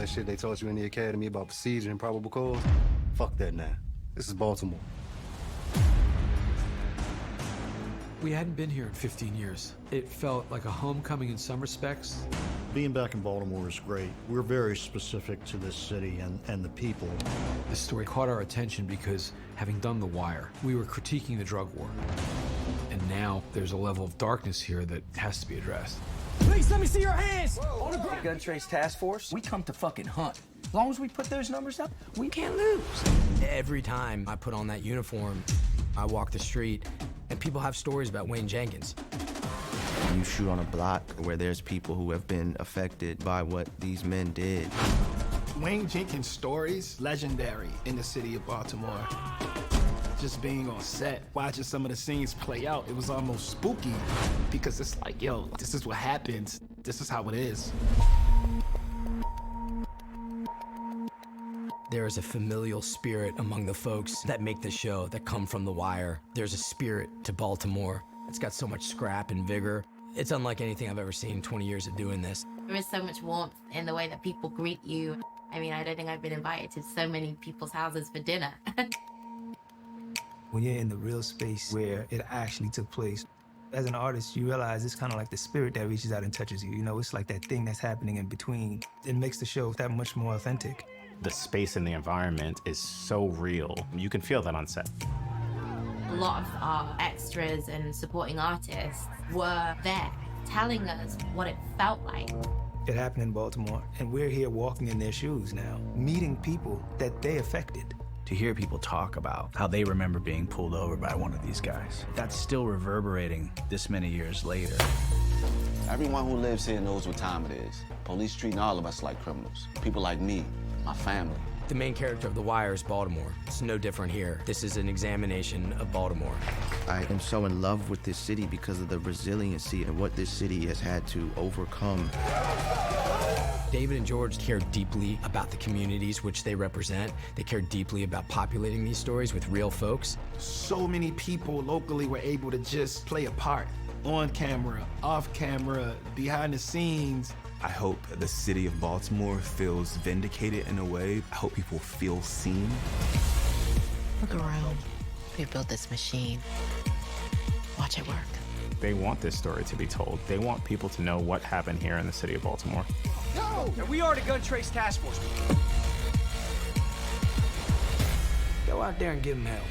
That shit they taught you in the academy about procedure and probable cause. Fuck that now. This is Baltimore. We hadn't been here in 15 years. It felt like a homecoming in some respects. Being back in Baltimore is great. We're very specific to this city and the people. This story caught our attention because, having done The Wire, we were critiquing the drug war. And now there's a level of darkness here that has to be addressed. Please, let me see your hands! On the ground. Gun Trace Task Force, we come to fucking hunt. As long as we put those numbers up, we can't lose. Every time I put on that uniform, I walk the street, and people have stories about Wayne Jenkins. You shoot on a block where there's people who have been affected by what these men did. Wayne Jenkins' stories, legendary in the city of Baltimore. Just being on set, watching some of the scenes play out, it was almost spooky because it's like, yo, this is what happens. This is how it is. There is a familial spirit among the folks that make the show, that come from The Wire. There's a spirit to Baltimore. It's got so much scrap and vigor. It's unlike anything I've ever seen in 20 years of doing this. There is so much warmth in the way that people greet you. I mean, I don't think I've been invited to so many people's houses for dinner. When you're in the real space where it actually took place, as an artist, you realize it's kind of like the spirit that reaches out and touches you. You know, it's like that thing that's happening in between. It makes the show that much more authentic. The space and the environment is so real. You can feel that on set. A lot of our extras and supporting artists were there, telling us what it felt like. It happened in Baltimore, and we're here walking in their shoes now, meeting people that they affected. To hear people talk about how they remember being pulled over by one of these guys, that's still reverberating this many years later. Everyone who lives here knows what time it is. Police treating all of us like criminals. People like me, my family. The main character of The Wire is Baltimore. It's no different here. This is an examination of Baltimore. I am so in love with this city because of the resiliency and what this city has had to overcome. David and George care deeply about the communities which they represent. They care deeply about populating these stories with real folks. So many people locally were able to just play a part. On camera, off camera, behind the scenes. I hope the city of Baltimore feels vindicated in a way. I hope people feel seen. Look around. We built this machine. Watch it work. They want this story to be told. They want people to know what happened here in the city of Baltimore. Yo! Now, we are the Gun Trace Task Force. Go out there and give them hell.